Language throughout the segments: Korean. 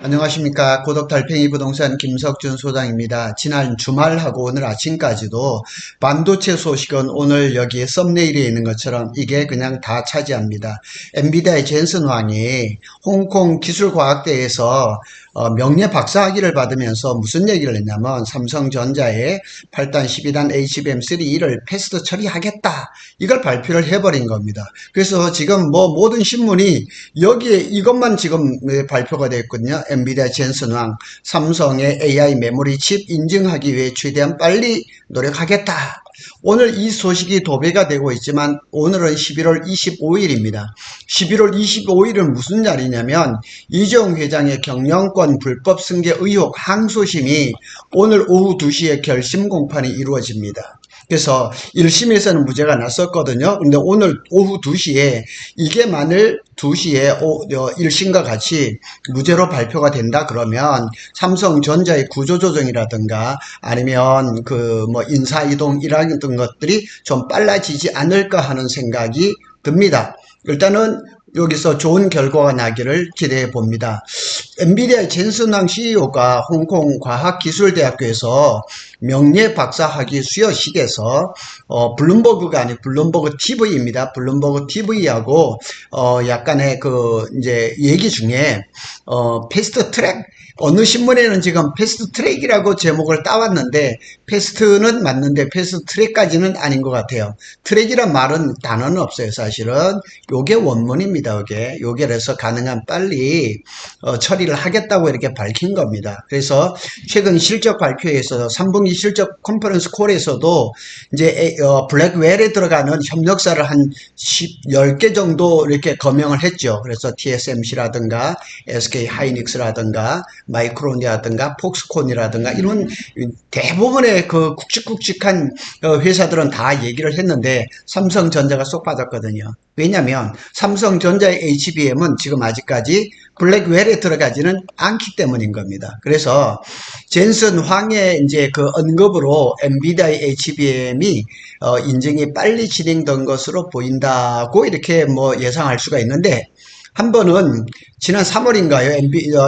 안녕하십니까. 고덕달팽이 부동산 김석준 소장입니다. 지난 주말하고 오늘 아침까지도 반도체 소식은 오늘 여기 썸네일에 있는 것처럼 이게 그냥 다 차지합니다. 엔비디아의 젠슨 왕이 홍콩 기술과학대에서 명예 박사학위를 받으면서 무슨 얘기를 했냐면 삼성전자의 8단 12단 HBM3E를 패스트 처리하겠다. 이걸 발표를 해버린 겁니다. 그래서 지금 뭐 모든 신문이 여기에 이것만 지금 발표가 됐거든요. 엔비디아 젠슨 왕 삼성의 AI 메모리 칩 인증하기 위해 최대한 빨리 노력하겠다. 오늘 이 소식이 도배가 되고 있지만 오늘은 11월 25일입니다. 11월 25일은 무슨 날이냐면 이재용 회장의 경영권 불법 승계 의혹 항소심이 오늘 오후 2시에 결심 공판이 이루어집니다. 그래서 1심에서는 무죄가 났었거든요. 근데 오늘 오후 2시에 이게 만일 2시에 1심과 같이 무죄로 발표가 된다 그러면 삼성전자의 구조조정이라든가 아니면 그 뭐 인사이동 이런 것들이 좀 빨라지지 않을까 하는 생각이 듭니다. 일단은 여기서 좋은 결과가 나기를 기대해 봅니다. 엔비디아 젠슨왕 CEO가 홍콩 과학기술대학교에서 명예 박사학위 수여식에서 블룸버그가 아니고 블룸버그 TV입니다. 블룸버그 TV하고 약간의 그 이제 얘기 중에 패스트 트랙 어느 신문에는 지금 패스트 트랙이라고 제목을 따왔는데 패스트는 맞는데 패스트 트랙까지는 아닌 것 같아요. 트랙이란 말은 단어는 없어요. 사실은 요게 원문입니다. 요게 그래서 가능한 빨리 처리를 하겠다고 이렇게 밝힌 겁니다. 그래서 최근 실적 발표에서 3분기 실적 컨퍼런스 콜에서도 이제 블랙웰에 들어가는 협력사를 한 10개 정도 이렇게 거명을 했죠. 그래서 TSMC라든가 SK 하이닉스라든가 마이크론이라든가 폭스콘이라든가 이런 대부분의 그 굵직굵직한 회사들은 다 얘기를 했는데 삼성전자가 쏙 빠졌거든요. 왜냐하면 삼성전자의 HBM은 지금 아직까지 블랙웰에 들어가지는 않기 때문인 겁니다. 그래서 젠슨 황의 이제 그 언급으로 엔비디아의 HBM이 인증이 빨리 진행된 것으로 보인다고 이렇게 뭐 예상할 수가 있는데 한 번은 지난 3월인가요?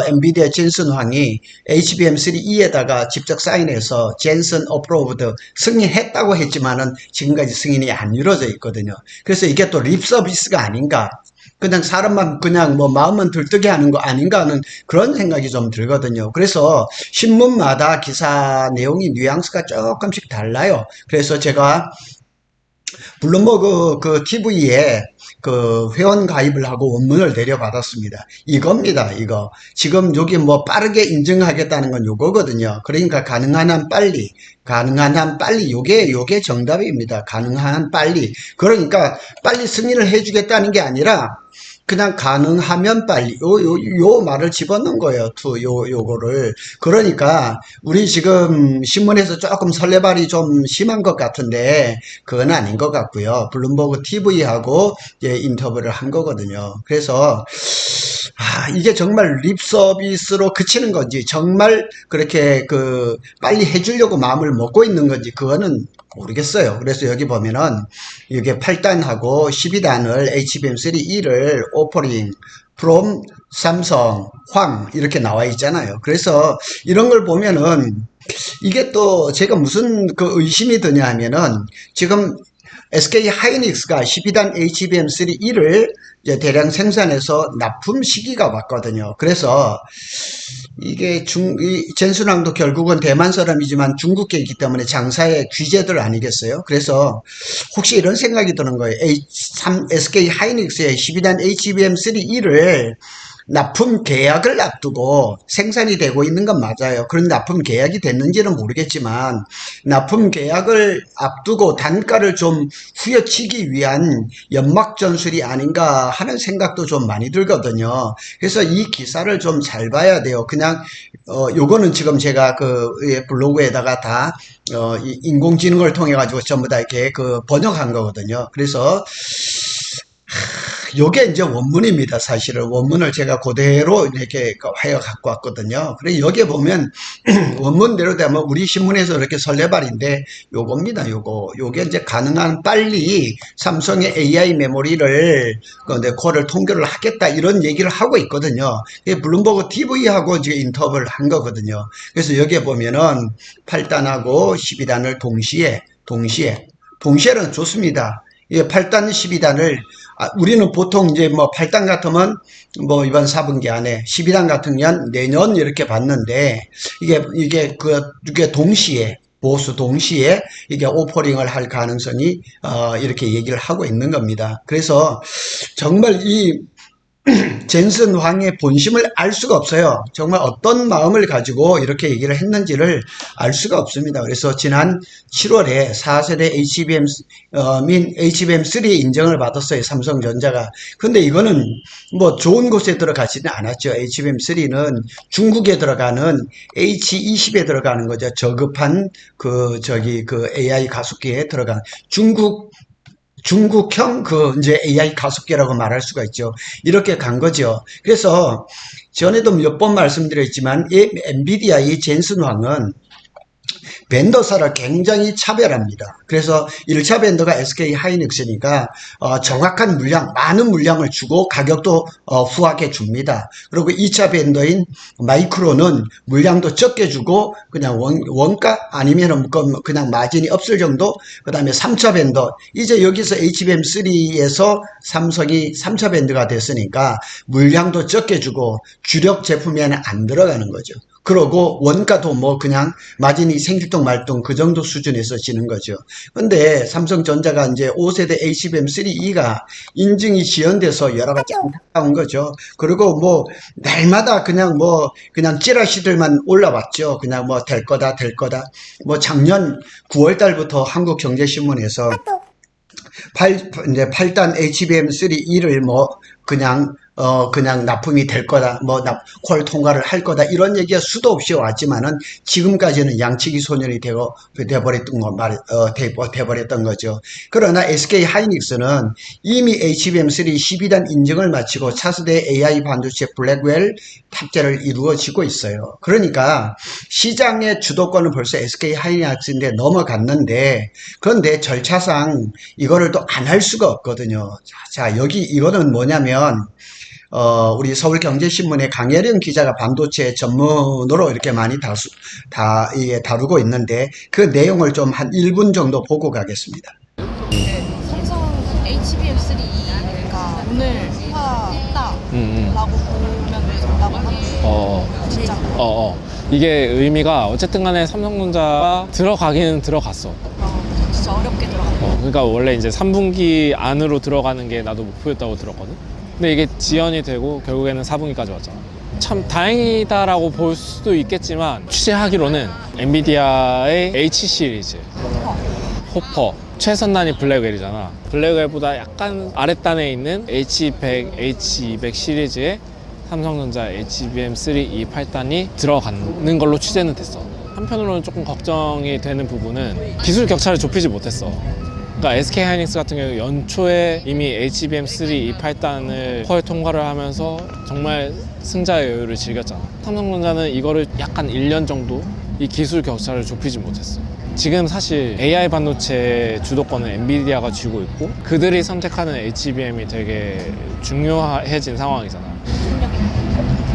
엔비디아 젠슨 황이 HBM3E에다가 직접 사인해서 젠슨 어프로브드 승인했다고 했지만은 지금까지 승인이 안 이루어져 있거든요. 그래서 이게 또 립 서비스가 아닌가. 그냥 사람만 그냥 뭐 마음만 들뜨게 하는 거 아닌가 하는 그런 생각이 좀 들거든요. 그래서 신문마다 기사 내용이 뉘앙스가 조금씩 달라요. 그래서 제가 블룸버그 그 TV에 그 회원 가입을 하고 원문을 내려받았습니다. 이겁니다, 이거. 지금 여기 뭐 빠르게 인증하겠다는 건 요거거든요. 그러니까 가능한 한 빨리, 요게 정답입니다. 가능한 한 빨리. 그러니까 빨리 승인을 해주겠다는 게 아니라 그냥 가능하면 빨리 요 말을 집어넣은 거예요. 요거를. 그러니까 우리 지금 신문에서 조금 설레발이 좀 심한 것 같은데 그건 아닌 것 같고요. 블룸버그 TV하고 인터뷰를 한 거거든요. 그래서 이게 정말 립 서비스로 그치는 건지 정말 그렇게 그 빨리 해주려고 마음을 먹고 있는 건지 그거는 모르겠어요. 그래서 여기 보면은 이게 8단하고 12단을 HBM3E를 오퍼링 from 삼성 황 이렇게 나와 있잖아요. 그래서 이런 걸 보면은 이게 또 제가 무슨 그 의심이 드냐 하면은 지금 SK 하이닉스가 12단 HBM3E를 이제 대량 생산해서 납품 시기가 왔거든요. 그래서 이게 젠순왕도 결국은 대만 사람이지만 중국계이기 때문에 장사의 귀재들 아니겠어요? 그래서 혹시 이런 생각이 드는 거예요. SK 하이닉스의 12단 HBM3E를 납품 계약을 앞두고 생산이 되고 있는 건 맞아요. 그런 납품 계약이 됐는지는 모르겠지만 납품 계약을 앞두고 단가를 좀 후려치기 위한 연막 전술이 아닌가 하는 생각도 좀 많이 들거든요. 그래서 이 기사를 좀 잘 봐야 돼요. 그냥 요거는 지금 제가 그 블로그에다가 다 인공지능을 통해 가지고 전부 다 이렇게 그 번역한 거거든요. 그래서 요게 이제 원문입니다. 사실은 원문을 제가 그대로 이렇게 하여 갖고 왔거든요. 그래 여기에 보면 원문대로 되면 우리 신문에서 이렇게 설레발인데 요겁니다. 요게 이제 가능한 빨리 삼성의 AI 메모리를 콜을 통교를 하겠다 이런 얘기를 하고 있거든요. 블룸버그 TV하고 지금 인터뷰를 한 거거든요. 그래서 여기에 보면은 8단하고 12단을 동시에는 좋습니다. 예, 8단 12단을 우리는 보통 이제 뭐 8단 같으면 뭐 이번 4분기 안에 12단 같으면 내년 이렇게 봤는데 이게 동시에 보수 동시에 이게 오퍼링을 할 가능성이 이렇게 얘기를 하고 있는 겁니다. 그래서 정말 이 젠슨 황의 본심을 알 수가 없어요. 정말 어떤 마음을 가지고 이렇게 얘기를 했는지를 알 수가 없습니다. 그래서 지난 7월에 4세대 HBM3 인정을 받았어요. 삼성전자가. 근데 이거는 뭐 좋은 곳에 들어가지는 않았죠. HBM3는 중국에 들어가는 H20에 들어가는 거죠. 저급한 그 AI 가속기에 들어가는 중국형 이제 AI 가속기라고 말할 수가 있죠. 이렇게 간 거죠. 그래서 전에도 몇 번 말씀드렸지만 이 엔비디아의 젠슨 황은 벤더사를 굉장히 차별합니다. 그래서 1차 벤더가 SK 하이닉스니까 정확한 물량, 많은 물량을 주고 가격도 후하게 줍니다. 그리고 2차 벤더인 마이크론은 물량도 적게 주고 그냥 원가 아니면 그냥 마진이 없을 정도. 그 다음에 3차 벤더, 이제 여기서 HBM3에서 삼성이 3차 벤더가 됐으니까 물량도 적게 주고 주력 제품에는 안 들어가는 거죠. 그러고 원가도 뭐 그냥 마진이 생길동 말동 그 정도 수준에서 지는 거죠. 근데 삼성전자가 이제 5세대 HBM3E가 인증이 지연돼서 여러 가지 안타까운 거죠. 그리고 뭐 날마다 그냥 찌라시들만 올라왔죠. 그냥 뭐 될 거다. 뭐 작년 9월 달부터 한국경제신문에서 이제 8단 HBM3E를 뭐 그냥 납품이 될 거다, 콜 통과를 할 거다, 이런 얘기가 수도 없이 왔지만은 지금까지는 양치기 소년이 돼버렸던 거죠. 그러나 SK 하이닉스는 이미 HBM3 12단 인증을 마치고 차세대 AI 반도체 블랙웰 탑재를 이루어지고 있어요. 그러니까 시장의 주도권은 벌써 SK 하이닉스인데 넘어갔는데, 그런데 절차상 이거를 또 안 할 수가 없거든요. 자, 이거는 뭐냐면, 우리 서울경제신문의 강혜령 기자가 반도체 전문으로 이렇게 많이 다루고 있는데, 그 내용을 좀 한 1분 정도 보고 가겠습니다. 네, 삼성 HBM3E가 오늘 통과했다라고 보면 된다고 하는데 진짜 이게 의미가 어쨌든 간에 삼성전자가 들어가기는 들어갔어. 진짜 어렵게 들어갔네. 그러니까 원래 이제 3분기 안으로 들어가는 게 나도 목표였다고 들었거든. 근데 이게 지연이 되고 결국에는 4분기까지 왔잖아. 참 다행이다라고 볼 수도 있겠지만, 취재하기로는 엔비디아의 H 시리즈 호퍼 최선단이 블랙웰이잖아. 블랙웰보다 약간 아랫단에 있는 H100, H200 시리즈의 삼성전자 HBM3E 8단이 들어가는 걸로 취재는 됐어. 한편으로는 조금 걱정이 되는 부분은 기술 격차를 좁히지 못했어. 그러니까 SK 하이닉스 같은 경우 연초에 이미 HBM3E 8단을 콜 통과를 하면서 정말 승자의 여유를 즐겼잖아. 삼성전자는 이거를 약간 1년 정도 이 기술 격차를 좁히지 못했어. 지금 사실 AI 반도체 주도권은 엔비디아가 쥐고 있고, 그들이 선택하는 HBM이 되게 중요해진 상황이잖아.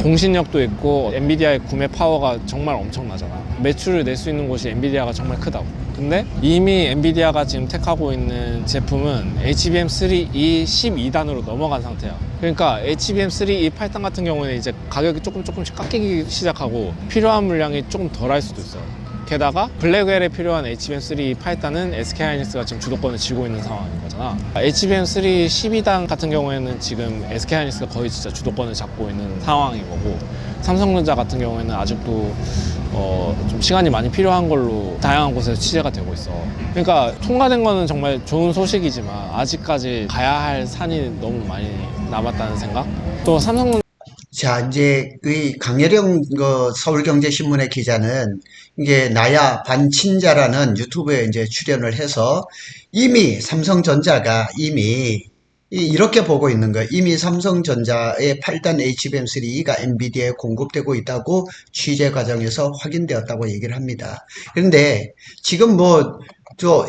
공신력도 있고 엔비디아의 구매 파워가 정말 엄청나잖아. 매출을 낼 수 있는 곳이 엔비디아가 정말 크다고. 근데 이미 엔비디아가 지금 택하고 있는 제품은 HBM3E 12단으로 넘어간 상태야. 그러니까 HBM3E 8단 같은 경우는 이제 가격이 조금씩 깎이기 시작하고 필요한 물량이 조금 덜할 수도 있어요. 게다가 블랙웰에 필요한 HBM3 8단은 SK하이닉스가 지금 주도권을 쥐고 있는 상황인 거잖아. HBM3 12단 같은 경우에는 지금 SK하이닉스가 거의 진짜 주도권을 잡고 있는 상황인 거고, 삼성전자 같은 경우에는 아직도 좀 시간이 많이 필요한 걸로 다양한 곳에서 취재가 되고 있어. 그러니까 통과된 거는 정말 좋은 소식이지만 아직까지 가야 할 산이 너무 많이 남았다는 생각? 또 삼성전자 자, 이제 이 강혜령 서울경제신문의 기자는 이게 나야 반친자라는 유튜브에 이제 출연을 해서 이미 삼성전자가 이미 이렇게 보고 있는 거예요. 이미 삼성전자의 8단 HBM3E가 엔비디아에 공급되고 있다고 취재 과정에서 확인되었다고 얘기를 합니다. 그런데 지금 뭐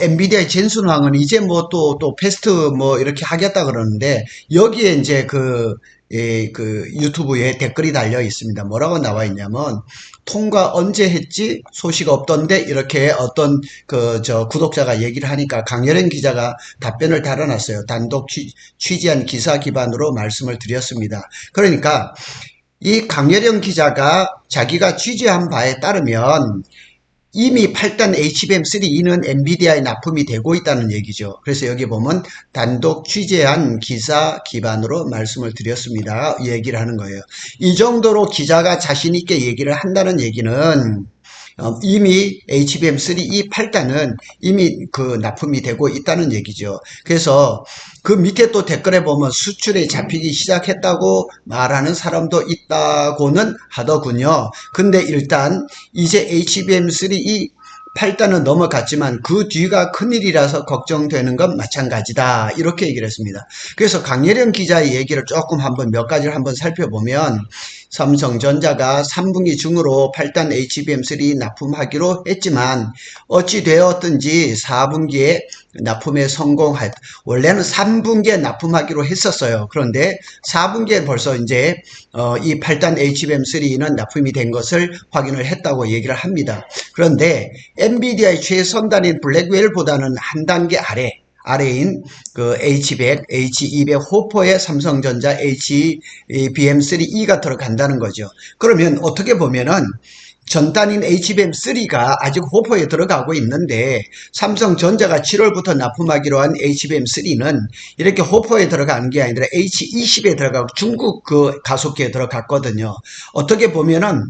엔비디아의 젠슨 황은 이제 뭐 또 패스트 뭐 이렇게 하겠다 그러는데 여기에 이제 그 유튜브에 댓글이 달려 있습니다. 뭐라고 나와 있냐면 통과 언제 했지? 소식 없던데 이렇게 어떤 구독자가 얘기를 하니까 강혜련 기자가 답변을 달아놨어요. 단독 취재한 기사 기반으로 말씀을 드렸습니다. 그러니까 이 강혜련 기자가 자기가 취재한 바에 따르면 이미 8단 HBM3E는 엔비디아에 납품이 되고 있다는 얘기죠. 그래서 여기 보면 단독 취재한 기사 기반으로 말씀을 드렸습니다. 얘기를 하는 거예요. 이 정도로 기자가 자신 있게 얘기를 한다는 얘기는 이미 HBM3E 8단은 이미 납품이 되고 있다는 얘기죠. 그래서 그 밑에 또 댓글에 보면 수출에 잡히기 시작했다고 말하는 사람도 있다고는 하더군요. 근데 일단 이제 HBM3E 8단은 넘어갔지만 그 뒤가 큰일이라서 걱정되는 건 마찬가지다. 이렇게 얘기를 했습니다. 그래서 강예령 기자의 얘기를 조금 몇 가지를 한번 살펴보면 삼성전자가 3분기 중으로 8단 HBM3 납품하기로 했지만 어찌 되었든지 4분기에 납품에 성공할 원래는 3분기에 납품하기로 했었어요. 그런데 4분기에 벌써 이제 이 8단 HBM3는 납품이 된 것을 확인을 했다고 얘기를 합니다. 그런데 엔비디아의 최선단인 블랙웰보다는 한 단계 아래인 그 H100, H200 호퍼에 삼성전자 HBM3E가 들어간다는 거죠. 그러면 어떻게 보면은 전단인 HBM3가 아직 호퍼에 들어가고 있는데 삼성전자가 7월부터 납품하기로 한 HBM3는 이렇게 호퍼에 들어가는 게 아니라 H20에 들어가고 중국 그 가속기에 들어갔거든요. 어떻게 보면은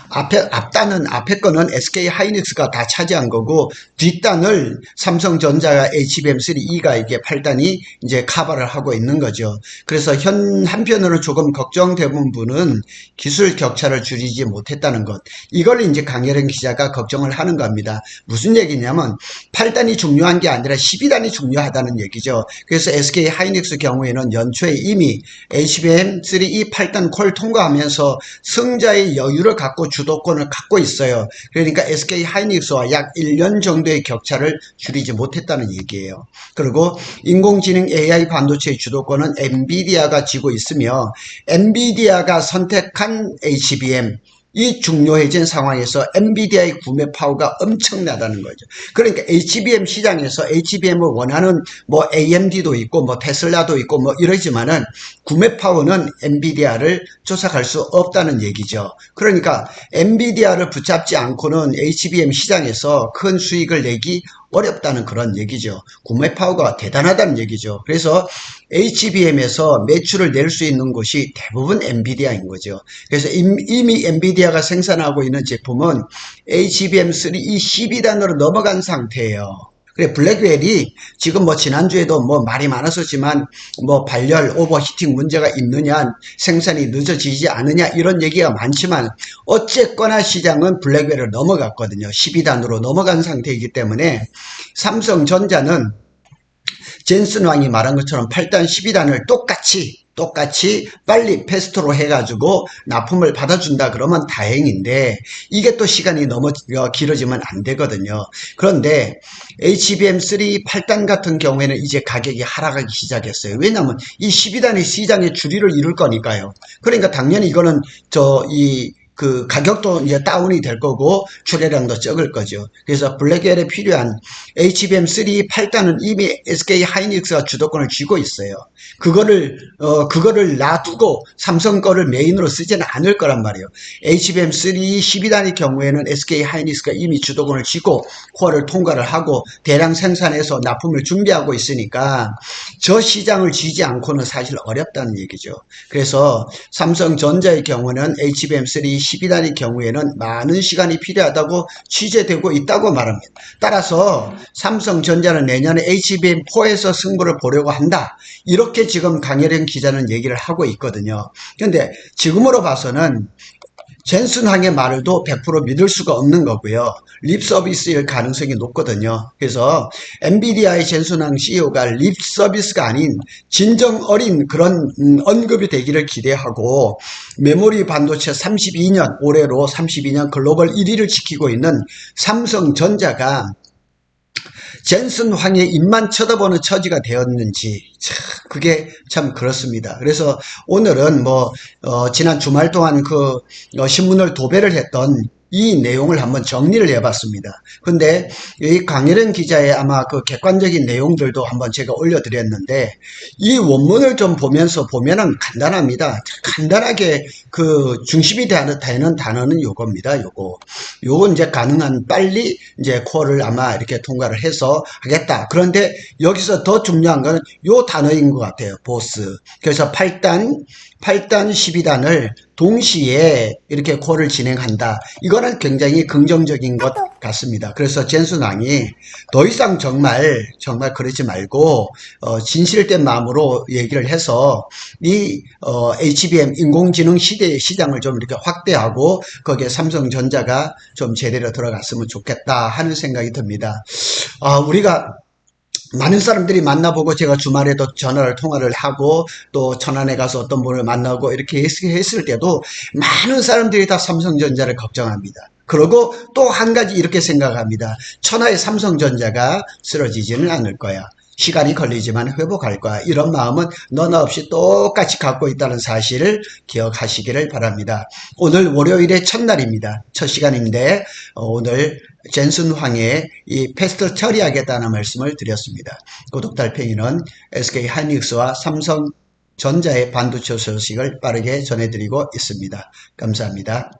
앞에 거는 SK 하이닉스가 다 차지한 거고, 뒷단을 삼성전자가 HBM3E가 이게 8단이 이제 커버를 하고 있는 거죠. 그래서 한편으로는 조금 걱정되는 부분은 기술 격차를 줄이지 못했다는 것. 이걸 이제 강혜련 기자가 걱정을 하는 겁니다. 무슨 얘기냐면, 8단이 중요한 게 아니라 12단이 중요하다는 얘기죠. 그래서 SK 하이닉스 경우에는 연초에 이미 HBM3E 8단 콜 통과하면서 승자의 여유를 갖고 주도권을 갖고 있어요. 그러니까 SK 하이닉스와 약 1년 정도의 격차를 줄이지 못했다는 얘기예요. 그리고 인공지능 AI 반도체의 주도권은 엔비디아가 쥐고 있으며 엔비디아가 선택한 HBM 이 중요해진 상황에서 엔비디아의 구매 파워가 엄청나다는 거죠. 그러니까 HBM 시장에서 HBM을 원하는 뭐 AMD도 있고 뭐 테슬라도 있고 뭐 이러지만은 구매 파워는 엔비디아를 쫓아갈 수 없다는 얘기죠. 그러니까 엔비디아를 붙잡지 않고는 HBM 시장에서 큰 수익을 내기 어렵다는 그런 얘기죠. 구매 파워가 대단하다는 얘기죠. 그래서 HBM에서 매출을 낼 수 있는 곳이 대부분 엔비디아인 거죠. 그래서 이미 엔비디아가 생산하고 있는 제품은 HBM3E 12단으로 넘어간 상태예요. 그래, 블랙웰이 지금 뭐 지난주에도 뭐 말이 많았었지만 뭐 발열, 오버히팅 문제가 있느냐, 생산이 늦어지지 않느냐 이런 얘기가 많지만 어쨌거나 시장은 블랙웰을 넘어갔거든요. 12단으로 넘어간 상태이기 때문에 삼성전자는 젠슨 왕이 말한 것처럼 8단, 12단을 똑같이 빨리 패스트로 해가지고 납품을 받아준다 그러면 다행인데 이게 또 시간이 너무 길어지면 안 되거든요. 그런데 HBM3 8단 같은 경우에는 이제 가격이 하락하기 시작했어요. 왜냐하면 이 12단이 시장의 주리를 이룰 거니까요. 그러니까 당연히 이거는 그 가격도 이제 다운이 될 거고 출하량도 적을 거죠. 그래서 블랙웰에 필요한 HBM3 8단은 이미 SK 하이닉스가 주도권을 쥐고 있어요. 그거를 놔두고 삼성 거를 메인으로 쓰지는 않을 거란 말이에요. HBM3 12단의 경우에는 SK 하이닉스가 이미 주도권을 쥐고 코어를 통과를 하고 대량 생산해서 납품을 준비하고 있으니까 저 시장을 쥐지 않고는 사실 어렵다는 얘기죠. 그래서 삼성전자의 경우는 HBM3 12단의 경우에는 많은 시간이 필요하다고 취재되고 있다고 말합니다. 따라서 삼성전자는 내년에 HBM4에서 승부를 보려고 한다. 이렇게 지금 강혜련 기자는 얘기를 하고 있거든요. 그런데 지금으로 봐서는 젠슨항의 말도 100% 믿을 수가 없는 거고요. 립 서비스일 가능성이 높거든요. 그래서 엔비디아의 젠슨항 CEO가 립 서비스가 아닌 진정 어린 그런 언급이 되기를 기대하고, 메모리 반도체 32년, 올해로 32년 글로벌 1위를 지키고 있는 삼성전자가 젠슨 황의 입만 쳐다보는 처지가 되었는지, 참 그게 참 그렇습니다. 그래서 오늘은 지난 주말 동안 신문을 도배를 했던 이 내용을 한번 정리를 해봤습니다. 근데 이 강혜련 기자의 아마 객관적인 내용들도 한번 제가 올려드렸는데, 이 원문을 좀 보면은 간단합니다. 간단하게 중심이 되는 단어는 요겁니다. 요거 이제 가능한 빨리 이제 코어를 아마 이렇게 통과를 해서 하겠다. 그런데 여기서 더 중요한 거는 요 단어인 것 같아요. 보스. 그래서 8단 12단을 동시에 이렇게 코어를 진행한다. 이거는 굉장히 긍정적인 것 같습니다. 그래서 젠슨왕이 더 이상 정말 그러지 말고 진실된 마음으로 얘기를 해서 이 HBM 인공지능 시대의 시장을 좀 이렇게 확대하고 거기에 삼성전자가 좀 제대로 들어갔으면 좋겠다 하는 생각이 듭니다. 우리가 많은 사람들이 만나보고, 제가 주말에도 통화를 하고 또 천안에 가서 어떤 분을 만나고 이렇게 했을 때도 많은 사람들이 다 삼성전자를 걱정합니다. 그리고 또 한 가지 이렇게 생각합니다. 천하의 삼성전자가 쓰러지지는 않을 거야. 시간이 걸리지만 회복할 거야. 이런 마음은 너나 없이 똑같이 갖고 있다는 사실을 기억하시기를 바랍니다. 오늘 월요일의 첫날입니다. 첫 시간인데 오늘 젠슨 황의 이 패스트 처리하겠다는 말씀을 드렸습니다. 구독 달팽이는 SK 하이닉스와 삼성전자의 반도체 소식을 빠르게 전해드리고 있습니다. 감사합니다.